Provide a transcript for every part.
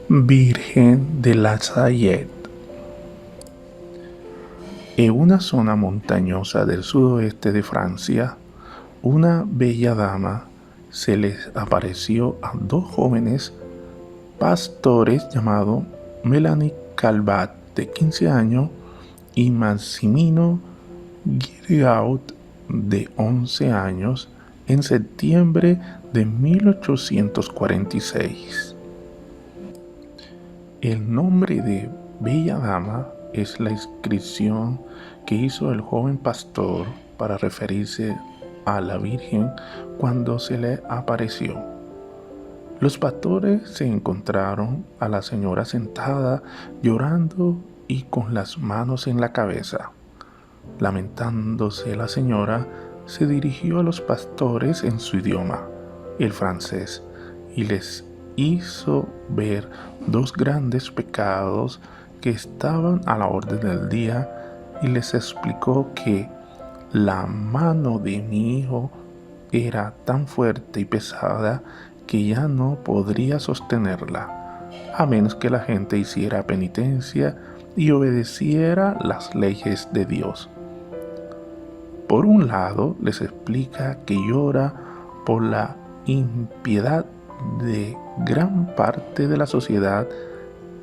Virgen de la Salette. En una zona montañosa del sudoeste de Francia, una bella dama se les apareció a dos jóvenes pastores llamados Melanie Calvat, de 15 años, y Massimino Guiraud, de 11 años, en septiembre de 1846. El nombre de Bella Dama es la inscripción que hizo el joven pastor para referirse a la Virgen cuando se le apareció. Los pastores se encontraron a la señora sentada llorando y con las manos en la cabeza. Lamentándose, la señora se dirigió a los pastores en su idioma, el francés, y les hizo ver dos grandes pecados que estaban a la orden del día, y les explicó que la mano de mi hijo era tan fuerte y pesada que ya no podría sostenerla, a menos que la gente hiciera penitencia y obedeciera las leyes de Dios. Por un lado, les explica que llora por la impiedad de gran parte de la sociedad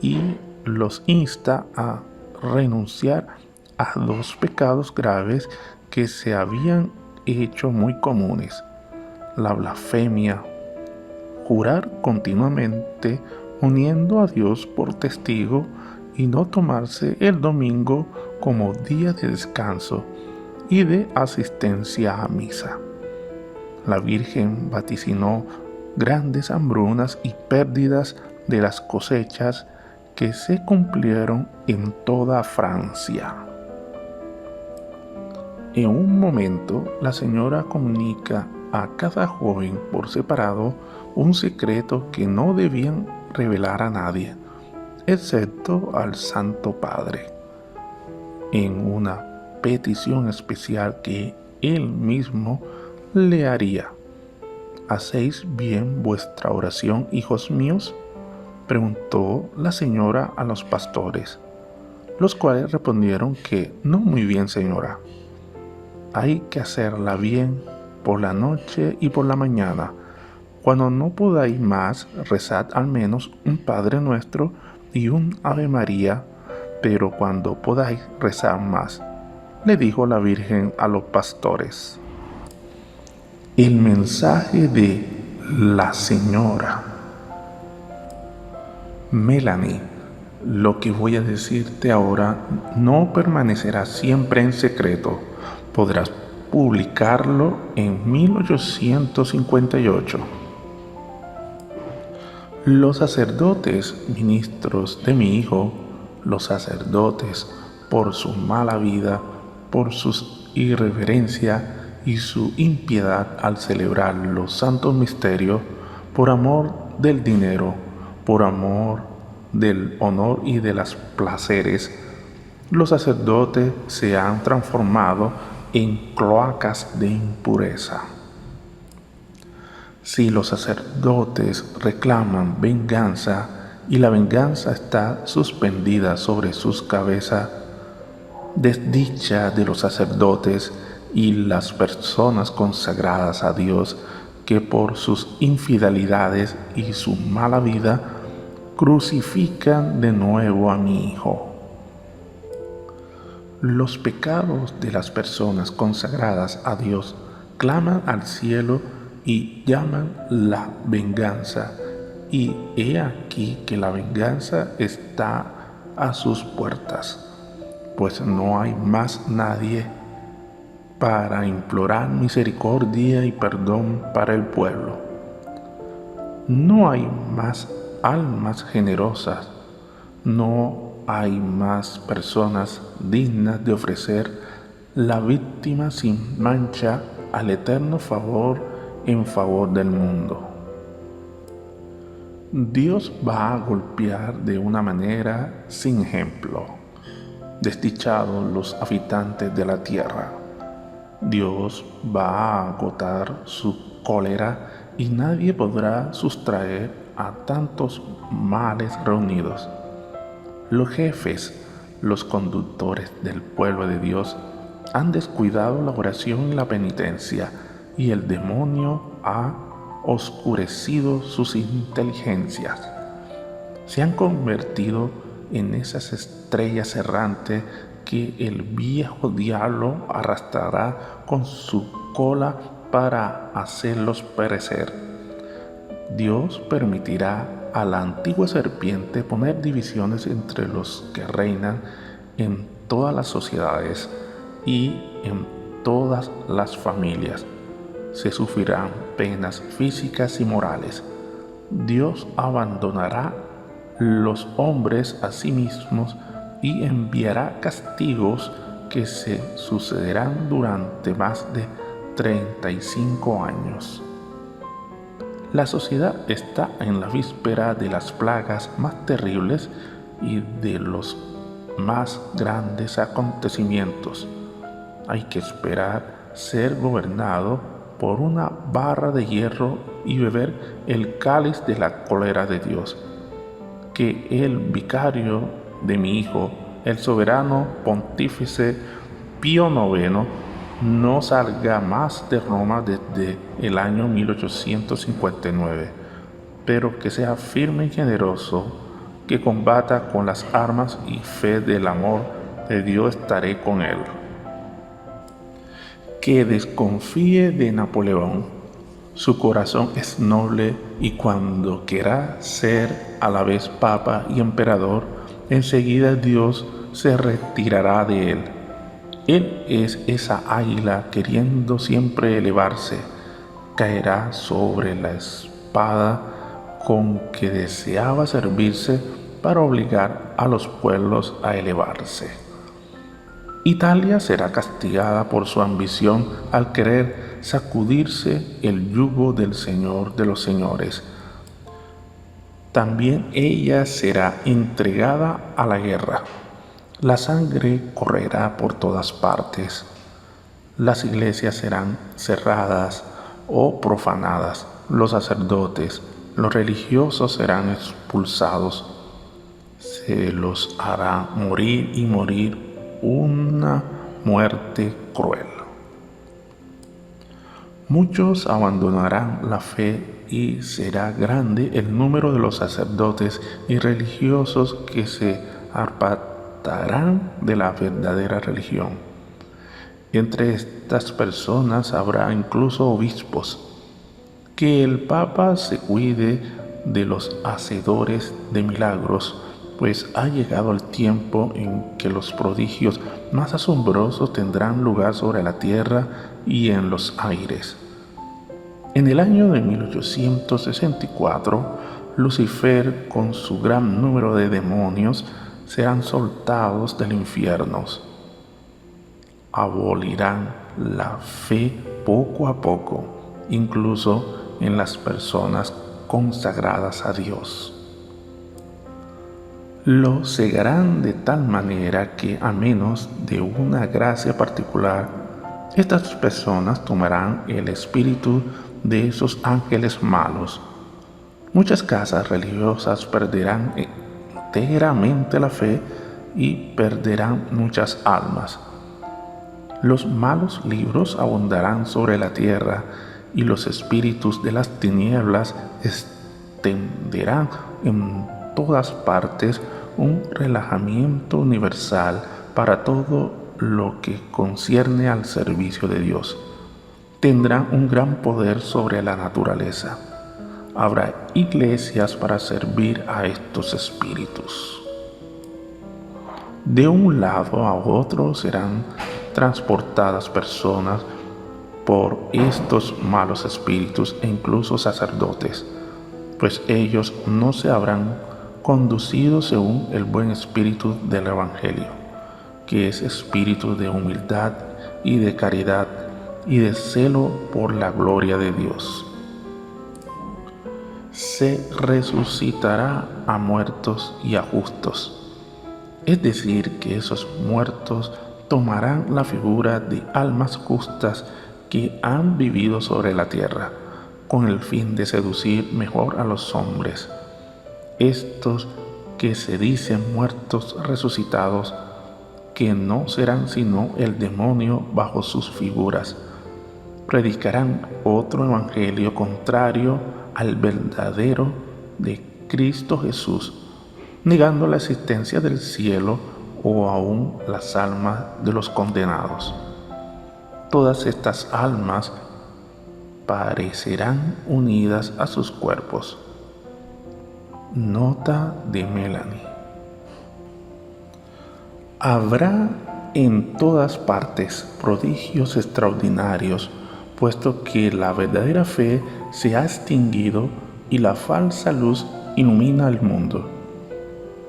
y los insta a renunciar a dos pecados graves que se habían hecho muy comunes: la blasfemia, jurar continuamente uniendo a Dios por testigo, y no tomarse el domingo como día de descanso y de asistencia a misa. La Virgen vaticinó grandes hambrunas y pérdidas de las cosechas que se cumplieron en toda Francia. En un momento, la señora comunica a cada joven por separado un secreto que no debían revelar a nadie, excepto al Santo Padre, en una petición especial que él mismo le haría. ¿Hacéis bien vuestra oración, hijos míos?, preguntó la señora a los pastores, los cuales respondieron que no muy bien, señora. Hay que hacerla bien por la noche y por la mañana. Cuando no podáis más, rezad al menos un Padre Nuestro y un Ave María, pero cuando podáis, rezad más, le dijo la Virgen a los pastores. El mensaje de la señora. Melanie, lo que voy a decirte ahora no permanecerá siempre en secreto. Podrás publicarlo en 1858. Los sacerdotes, ministros de mi hijo, los sacerdotes, por su mala vida, por su irreverencia y su impiedad al celebrar los santos misterios, por amor del dinero, por amor del honor y de los placeres, los sacerdotes se han transformado en cloacas de impureza. Si los sacerdotes reclaman venganza y la venganza está suspendida sobre sus cabezas, desdicha de los sacerdotes y las personas consagradas a Dios, que por sus infidelidades y su mala vida crucifican de nuevo a mi hijo. Los pecados de las personas consagradas a Dios claman al cielo y llaman la venganza, y he aquí que la venganza está a sus puertas, pues no hay más nadie para implorar misericordia y perdón para el pueblo. No hay más almas generosas, no hay más personas dignas de ofrecer la víctima sin mancha al eterno favor en favor del mundo. Dios va a golpear de una manera sin ejemplo. Desdichados los habitantes de la tierra. Dios va a agotar su cólera y nadie podrá sustraer a tantos males reunidos. Los jefes, los conductores del pueblo de Dios, han descuidado la oración y la penitencia, y el demonio ha oscurecido sus inteligencias. Se han convertido en esas estrellas errantes que el viejo diablo arrastrará con su cola para hacerlos perecer. Dios permitirá a la antigua serpiente poner divisiones entre los que reinan en todas las sociedades y en todas las familias. Se sufrirán penas físicas y morales. Dios abandonará los hombres a sí mismos y enviará castigos que se sucederán durante más de 35 años. La sociedad está en la víspera de las plagas más terribles y de los más grandes acontecimientos. Hay que esperar ser gobernado por una barra de hierro y beber el cáliz de la cólera de Dios. Que el vicario de mi hijo, el soberano pontífice Pío IX, no salga más de Roma desde el año 1859, pero que sea firme y generoso, que combata con las armas y fe del amor de Dios. Estaré con él. Que desconfíe de Napoleón. Su corazón es noble y cuando quiera ser a la vez papa y emperador, enseguida Dios se retirará de él. Él es esa águila queriendo siempre elevarse. Caerá sobre la espada con que deseaba servirse para obligar a los pueblos a elevarse. Italia será castigada por su ambición al querer sacudirse el yugo del Señor de los señores. También ella será entregada a la guerra. La sangre correrá por todas partes. Las iglesias serán cerradas o profanadas. Los sacerdotes, los religiosos serán expulsados. Se los hará morir y morir una muerte cruel. Muchos abandonarán la fe y será grande el número de los sacerdotes y religiosos que se apartarán de la verdadera religión. Entre estas personas habrá incluso obispos. Que el Papa se cuide de los hacedores de milagros, pues ha llegado el tiempo en que los prodigios más asombrosos tendrán lugar sobre la tierra y en los aires. En el año de 1864, Lucifer, con su gran número de demonios, serán soltados del infierno. Abolirán la fe poco a poco, incluso en las personas consagradas a Dios. Lo cegarán de tal manera que, a menos de una gracia particular, estas personas tomarán el espíritu de esos ángeles malos. Muchas casas religiosas perderán enteramente la fe y perderán muchas almas. Los malos libros abundarán sobre la tierra y los espíritus de las tinieblas extenderán en todas partes un relajamiento universal para todo lo que concierne al servicio de Dios. Tendrán un gran poder sobre la naturaleza. Habrá iglesias para servir a estos espíritus. De un lado a otro serán transportadas personas por estos malos espíritus e incluso sacerdotes, pues ellos no se habrán conducido según el buen espíritu del Evangelio, que es espíritu de humildad y de caridad y de celo por la gloria de Dios. Se resucitará a muertos y a justos, es decir, que esos muertos tomarán la figura de almas justas que han vivido sobre la tierra, con el fin de seducir mejor a los hombres. Estos que se dicen muertos resucitados, que no serán sino el demonio bajo sus figuras, predicarán otro evangelio contrario al verdadero de Cristo Jesús, negando la existencia del cielo o aún las almas de los condenados. Todas estas almas parecerán unidas a sus cuerpos. Nota de Melanie. Habrá en todas partes prodigios extraordinarios, puesto que la verdadera fe se ha extinguido y la falsa luz ilumina el mundo.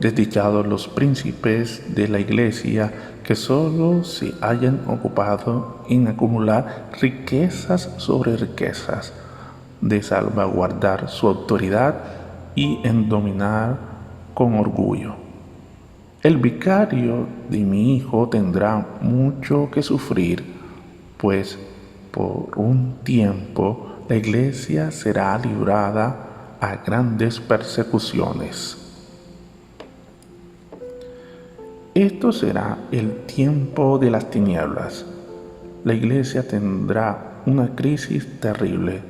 Desdichados los príncipes de la Iglesia que solo se hayan ocupado en acumular riquezas sobre riquezas, de salvaguardar su autoridad y en dominar con orgullo. El vicario de mi hijo tendrá mucho que sufrir, pues por un tiempo la Iglesia será librada a grandes persecuciones. Esto será el tiempo de las tinieblas. La Iglesia tendrá una crisis terrible.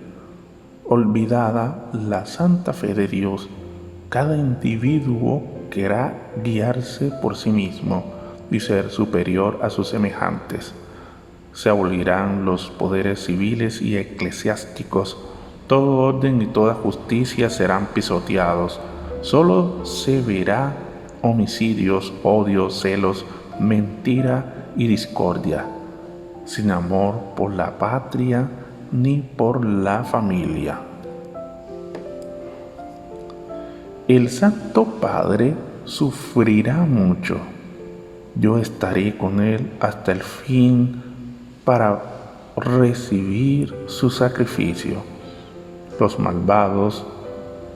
Olvidada la santa fe de Dios, cada individuo querrá guiarse por sí mismo y ser superior a sus semejantes. Se abolirán los poderes civiles y eclesiásticos. Todo orden y toda justicia serán pisoteados. Solo se verá homicidios, odios, celos, mentira y discordia, sin amor por la patria ni por la familia. El Santo Padre sufrirá mucho. Yo estaré con él hasta el fin para recibir su sacrificio. Los malvados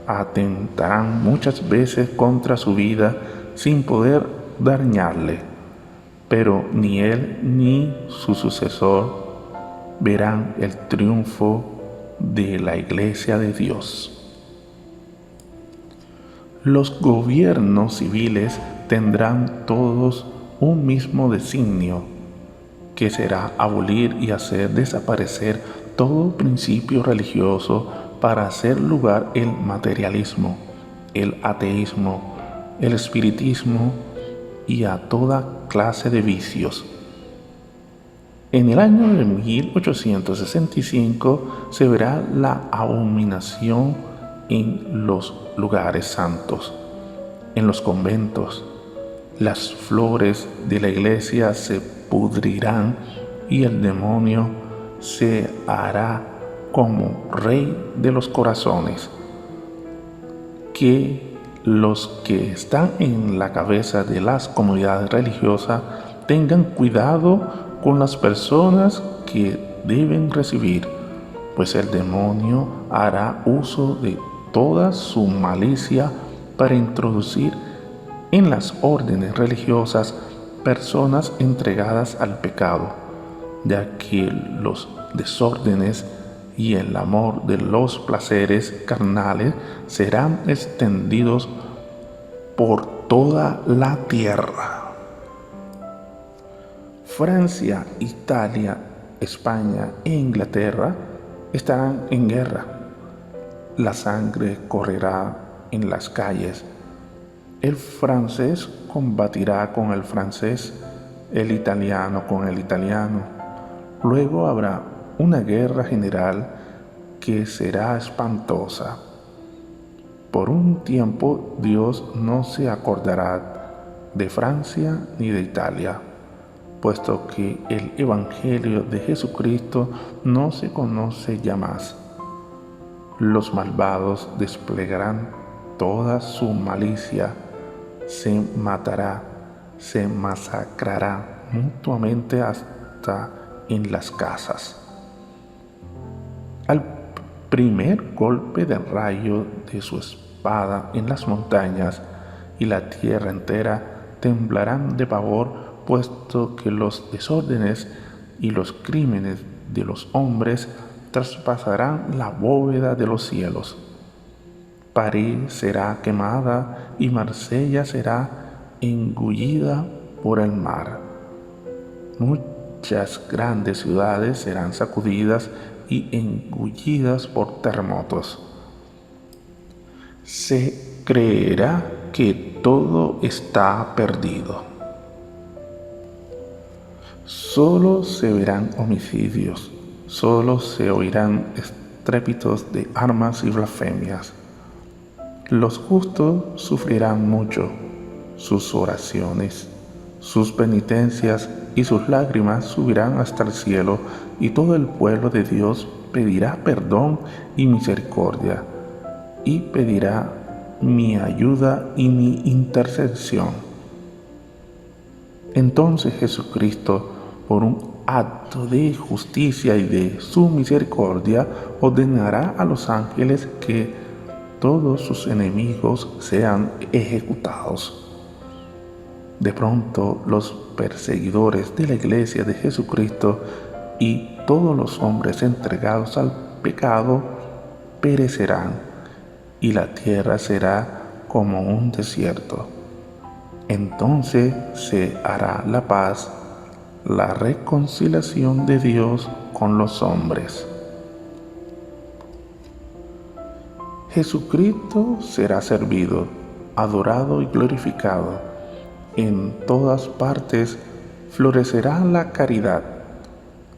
atentarán muchas veces contra su vida sin poder dañarle, pero ni él ni su sucesor verán el triunfo de la Iglesia de Dios. Los gobiernos civiles tendrán todos un mismo designio, que será abolir y hacer desaparecer todo principio religioso para hacer lugar el materialismo, el ateísmo, el espiritismo y a toda clase de vicios. En el año de 1865 se verá la abominación en los lugares santos, en los conventos. Las flores de la iglesia se pudrirán y el demonio se hará como rey de los corazones. Que los que están en la cabeza de las comunidades religiosas tengan cuidado con las personas que deben recibir, pues el demonio hará uso de toda su malicia para introducir en las órdenes religiosas personas entregadas al pecado, ya que los desórdenes y el amor de los placeres carnales serán extendidos por toda la tierra. Francia, Italia, España e Inglaterra estarán en guerra. La sangre correrá en las calles. El francés combatirá con el francés, el italiano con el italiano. Luego habrá una guerra general que será espantosa. Por un tiempo Dios no se acordará de Francia ni de Italia, puesto que el Evangelio de Jesucristo no se conoce ya más. Los malvados desplegarán toda su malicia, se matará, se masacrará mutuamente hasta en las casas. Al primer golpe del rayo de su espada en las montañas y la tierra entera temblarán de pavor puesto que los desórdenes y los crímenes de los hombres traspasarán la bóveda de los cielos. París será quemada y Marsella será engullida por el mar. Muchas grandes ciudades serán sacudidas y engullidas por terremotos. Se creerá que todo está perdido. Solo se verán homicidios, solo se oirán estrépitos de armas y blasfemias. Los justos sufrirán mucho, sus oraciones, sus penitencias y sus lágrimas subirán hasta el cielo, y todo el pueblo de Dios pedirá perdón y misericordia, y pedirá mi ayuda y mi intercesión. Entonces Jesucristo, por un acto de justicia y de su misericordia, ordenará a los ángeles que todos sus enemigos sean ejecutados. De pronto, los perseguidores de la Iglesia de Jesucristo y todos los hombres entregados al pecado perecerán, y la tierra será como un desierto. Entonces se hará la paz, la reconciliación de Dios con los hombres. Jesucristo será servido, adorado y glorificado. En todas partes florecerá la caridad.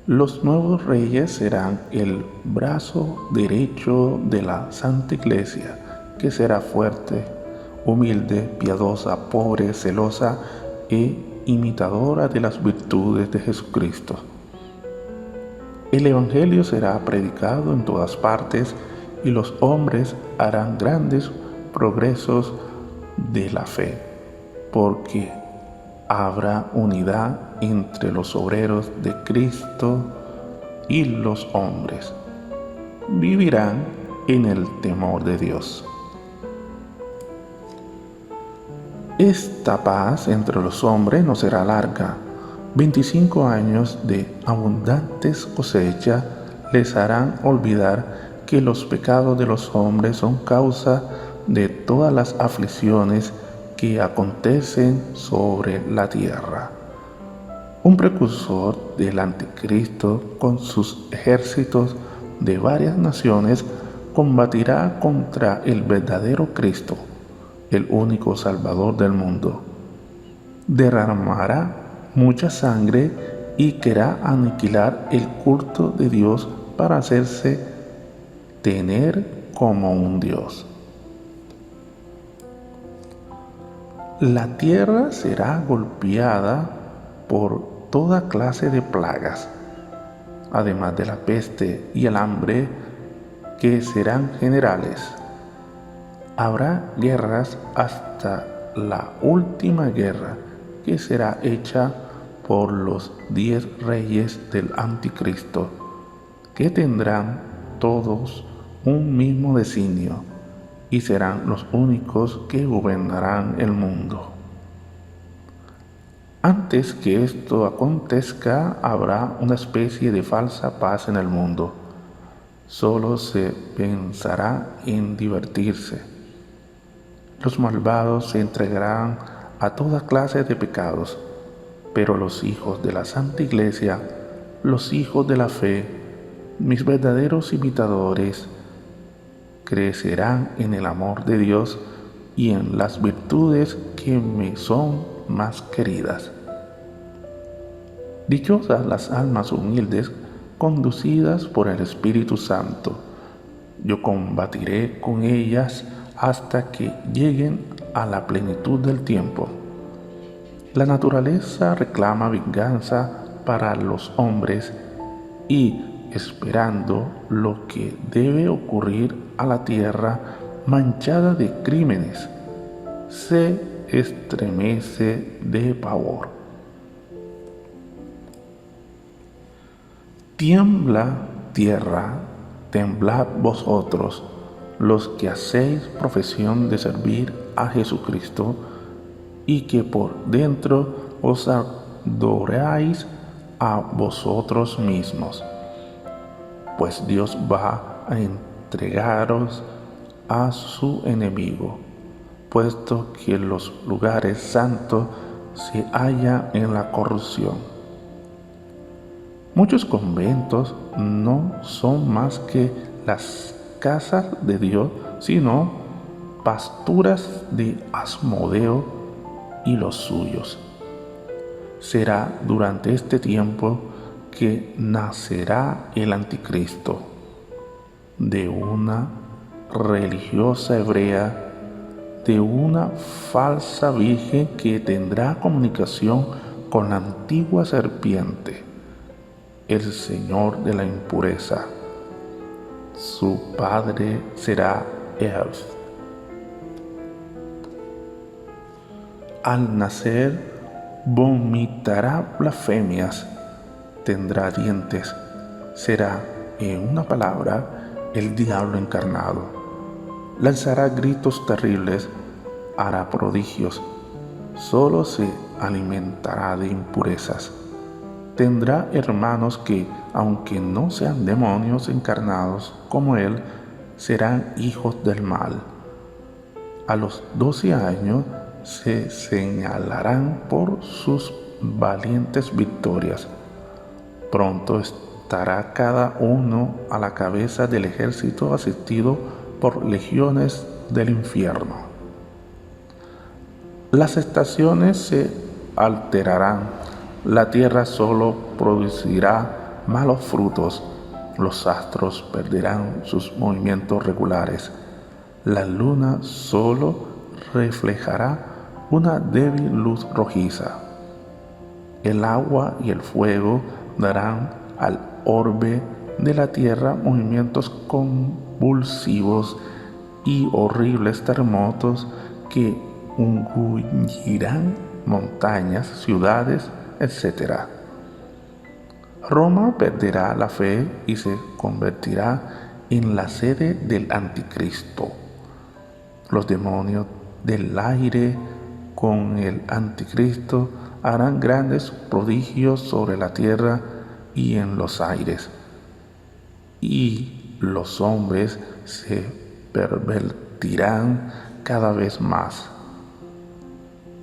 Los nuevos reyes serán el brazo derecho de la Santa Iglesia, que será fuerte, humilde, piadosa, pobre, celosa e imitadora de las virtudes de Jesucristo. El Evangelio será predicado en todas partes y los hombres harán grandes progresos de la fe, porque habrá unidad entre los obreros de Cristo y los hombres. Vivirán en el temor de Dios. Esta paz entre los hombres no será larga. 25 años de abundantes cosechas les harán olvidar que los pecados de los hombres son causa de todas las aflicciones que acontecen sobre la tierra. Un precursor del anticristo con sus ejércitos de varias naciones combatirá contra el verdadero Cristo, el único Salvador del mundo. Derramará mucha sangre y querrá aniquilar el culto de Dios para hacerse tener como un Dios. La tierra será golpeada por toda clase de plagas, además de la peste y el hambre, que serán generales. Habrá guerras hasta la última guerra, que será hecha por los 10 reyes del anticristo, que tendrán todos un mismo designio y serán los únicos que gobernarán el mundo. Antes que esto acontezca, habrá una especie de falsa paz en el mundo. Solo se pensará en divertirse. Los malvados se entregarán a toda clase de pecados, pero los hijos de la Santa Iglesia, los hijos de la fe, mis verdaderos imitadores, crecerán en el amor de Dios y en las virtudes que me son más queridas. Dichosas las almas humildes conducidas por el Espíritu Santo. Yo combatiré con ellas hasta que lleguen a la plenitud del tiempo. La naturaleza reclama venganza para los hombres y, esperando lo que debe ocurrir a la tierra manchada de crímenes, se estremece de pavor. Tiembla tierra, temblad vosotros, los que hacéis profesión de servir a Jesucristo y que por dentro os adoráis a vosotros mismos, pues Dios va a entregaros a su enemigo, puesto que los lugares santos se hallan en la corrupción. Muchos conventos no son más que las casas de Dios, sino pasturas de Asmodeo y los suyos. Será durante este tiempo que nacerá el anticristo, de una religiosa hebrea, de una falsa virgen que tendrá comunicación con la antigua serpiente, el señor de la impureza. Su padre será Eve. Al nacer vomitará blasfemias, tendrá dientes, será, en una palabra, el diablo encarnado. Lanzará gritos terribles, hará prodigios, solo se alimentará de impurezas. Tendrá hermanos que, aunque no sean demonios encarnados como él, serán hijos del mal. A los 12 años se señalarán por sus valientes victorias. Pronto estará cada uno a la cabeza del ejército asistido por legiones del infierno. Las estaciones se alterarán, la tierra solo producirá malos frutos, los astros perderán sus movimientos regulares, la luna solo reflejará una débil luz rojiza. El agua y el fuego darán al orbe de la tierra movimientos convulsivos y horribles terremotos que engullirán montañas, ciudades, etc. Roma perderá la fe y se convertirá en la sede del anticristo. Los demonios del aire con el anticristo harán grandes prodigios sobre la tierra y en los aires, y los hombres se pervertirán cada vez más.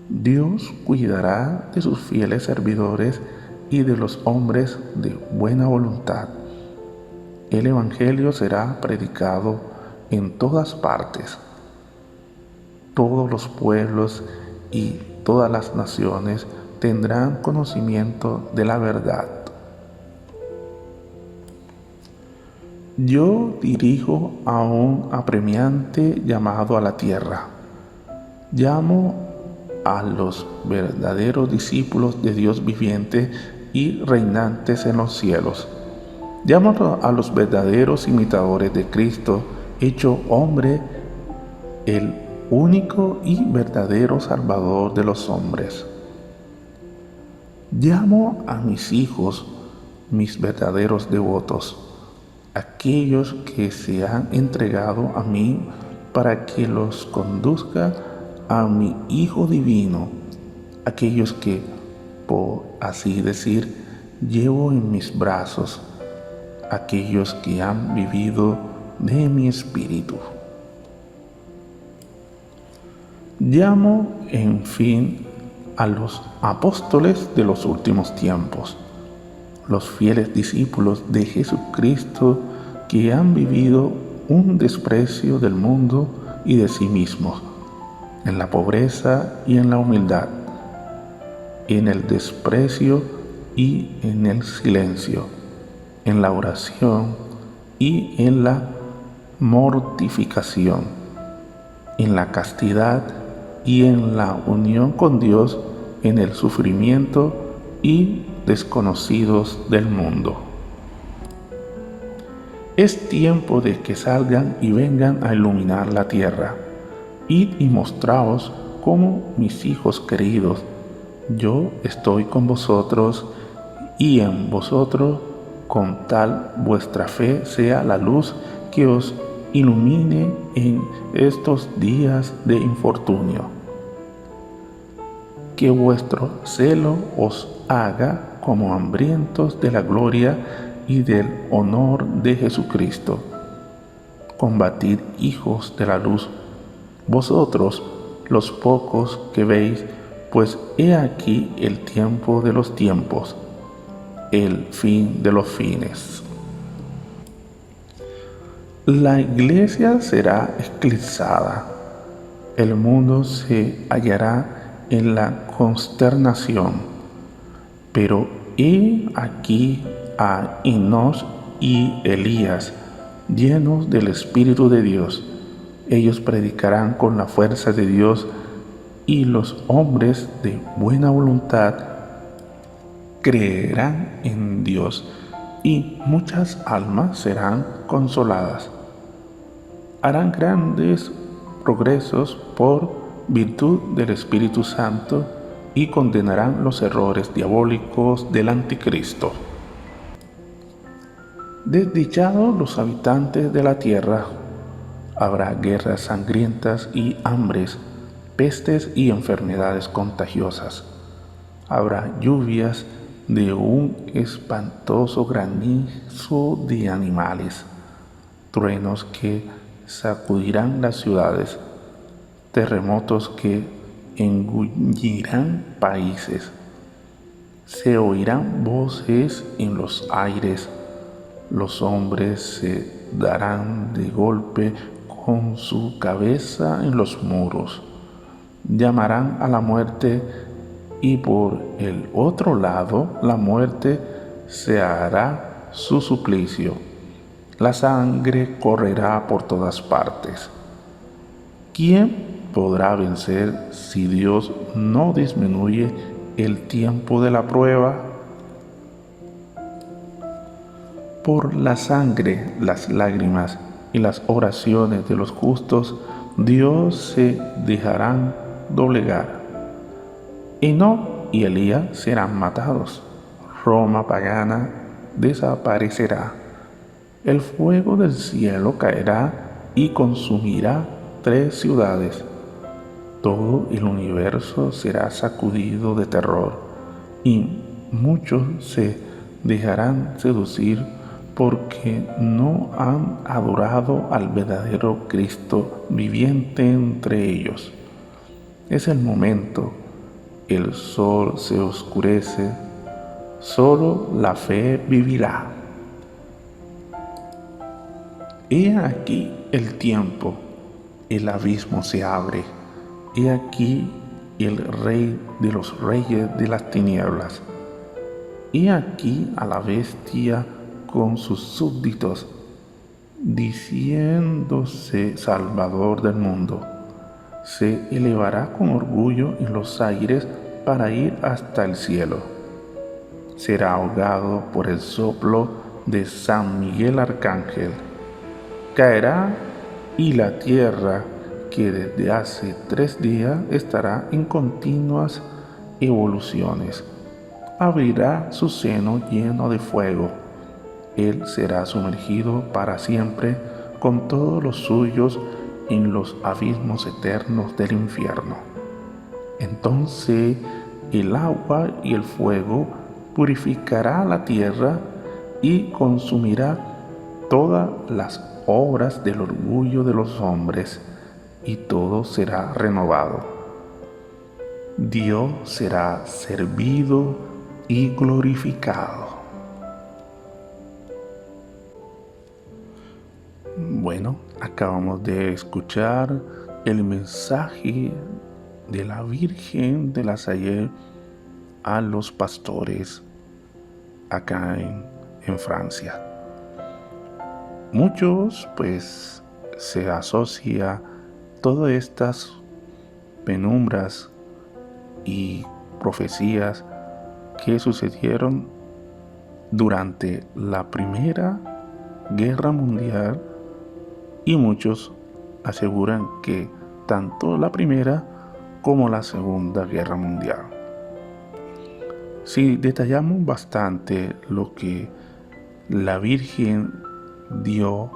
Dios cuidará de sus fieles servidores y de los hombres de buena voluntad. El Evangelio será predicado en todas partes. Todos los pueblos y todas las naciones tendrán conocimiento de la verdad. Yo dirijo a un apremiante llamado a la tierra. Llamo a los verdaderos discípulos de Dios viviente y reinantes en los cielos. Llamo a los verdaderos imitadores de Cristo, hecho hombre, el único y verdadero Salvador de los hombres. Llamo a mis hijos, mis verdaderos devotos, aquellos que se han entregado a mí para que los conduzca a mi Hijo Divino, aquellos que, por así decir, llevo en mis brazos, aquellos que han vivido de mi espíritu. Llamo, en fin, a los apóstoles de los últimos tiempos, los fieles discípulos de Jesucristo que han vivido un desprecio del mundo y de sí mismos, en la pobreza y en la humildad, en el desprecio y en el silencio, en la oración y en la mortificación, en la castidad y en la unión con Dios, en el sufrimiento y desconocidos del mundo. Es tiempo de que salgan y vengan a iluminar la tierra. Id y mostraos como mis hijos queridos. Yo estoy con vosotros y en vosotros, con tal vuestra fe sea la luz que os ilumine en estos días de infortunio. Que vuestro celo os haga como hambrientos de la gloria y del honor de Jesucristo. Combatid, hijos de la luz, vosotros los pocos que veis, pues he aquí el tiempo de los tiempos, el fin de los fines. La iglesia será eclipsada, el mundo se hallará en la consternación, pero he aquí a Enoch y Elías, llenos del Espíritu de Dios. Ellos predicarán con la fuerza de Dios, y los hombres de buena voluntad creerán en Dios, y muchas almas serán consoladas. Harán grandes progresos por virtud del Espíritu Santo y condenarán los errores diabólicos del anticristo. Desdichados los habitantes de la tierra, habrá guerras sangrientas y hambres, pestes y enfermedades contagiosas. Habrá lluvias de un espantoso granizo de animales, truenos que sacudirán las ciudades, terremotos que engullirán países. Se oirán voces en los aires, los hombres se darán de golpe con su cabeza en los muros, llamarán a la muerte, y por el otro lado la muerte se hará su suplicio. La sangre correrá por todas partes. ¿Quién podrá vencer si Dios no disminuye el tiempo de la prueba? Por la sangre, las lágrimas y las oraciones de los justos, Dios se dejarán doblegar. Enoc y Elías serán matados. Roma pagana desaparecerá. El fuego del cielo caerá y consumirá 3 ciudades. Todo el universo será sacudido de terror, y muchos se dejarán seducir porque no han adorado al verdadero Cristo viviente entre ellos. Es el momento, el sol se oscurece, solo la fe vivirá. He aquí el tiempo, el abismo se abre. He aquí el rey de los reyes de las tinieblas. He aquí a la bestia con sus súbditos, diciéndose Salvador del mundo. Se elevará con orgullo en los aires para ir hasta el cielo. Será ahogado por el soplo de San Miguel Arcángel. Caerá, y la tierra, que desde hace 3 días estará en continuas evoluciones, abrirá su seno lleno de fuego. Él será sumergido para siempre con todos los suyos en los abismos eternos del infierno. Entonces el agua y el fuego purificará la tierra y consumirá todas las obras del orgullo de los hombres, y todo será renovado. Dios será servido y glorificado. Bueno, acabamos de escuchar el mensaje de la Virgen de la Salle a los pastores acá en Francia. Muchos pues se asocia todas estas penumbras y profecías que sucedieron durante la Primera Guerra Mundial, y muchos aseguran que tanto la Primera como la Segunda Guerra Mundial. Si detallamos bastante lo que la Virgen dio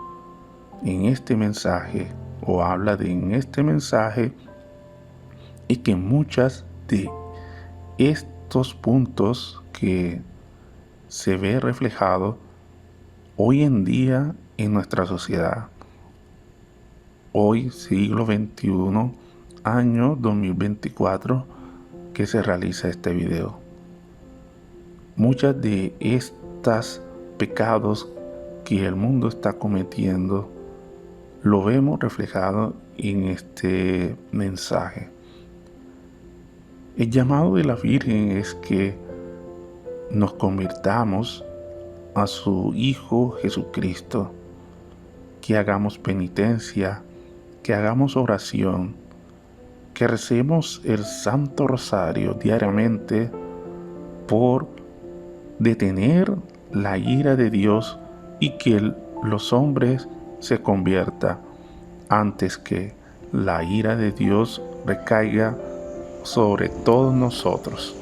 en este mensaje, o habla en este mensaje, y que muchas de estos puntos que se ve reflejado hoy en día en nuestra sociedad. Hoy, siglo XXI, año 2024, que se realiza este video. Muchas de estas pecados que el mundo está cometiendo lo vemos reflejado en este mensaje. El llamado de la Virgen es que nos convirtamos a su Hijo Jesucristo, que hagamos penitencia, que hagamos oración, que recemos el Santo Rosario diariamente por detener la ira de Dios y que los hombres se conviertan antes que la ira de Dios recaiga sobre todos nosotros.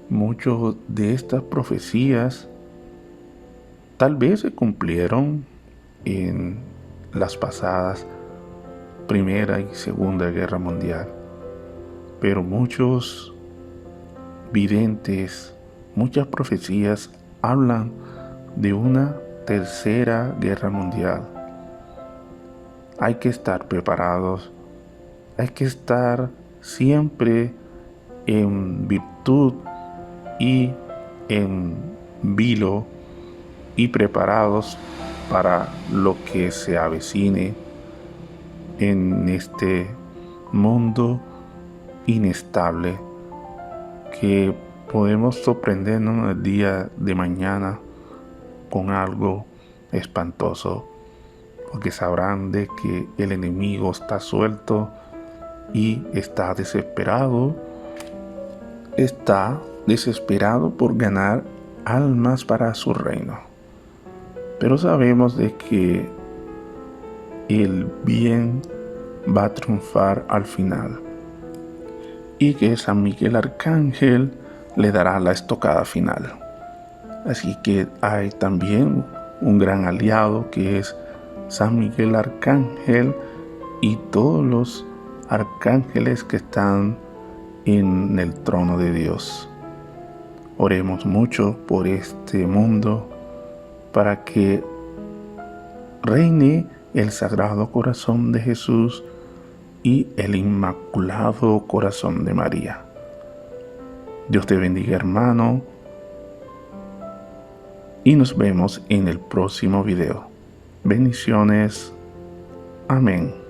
Muchas de estas profecías tal vez se cumplieron en las pasadas Primera y Segunda Guerra Mundial, pero muchos videntes, muchas profecías hablan de una tercera guerra mundial. Hay que estar preparados, hay que estar siempre en virtud y en vilo y preparados para lo que se avecine en este mundo inestable, que podemos sorprendernos el día de mañana con algo espantoso, porque sabrán de que el enemigo está suelto y está desesperado por ganar almas para su reino. Pero sabemos de que el bien va a triunfar al final y que San Miguel Arcángel le dará la estocada final. Así que hay también un gran aliado que es San Miguel Arcángel y todos los arcángeles que están en el trono de Dios. Oremos mucho por este mundo para que reine el Sagrado Corazón de Jesús y el Inmaculado Corazón de María. Dios te bendiga, hermano, y nos vemos en el próximo video. Bendiciones. Amén.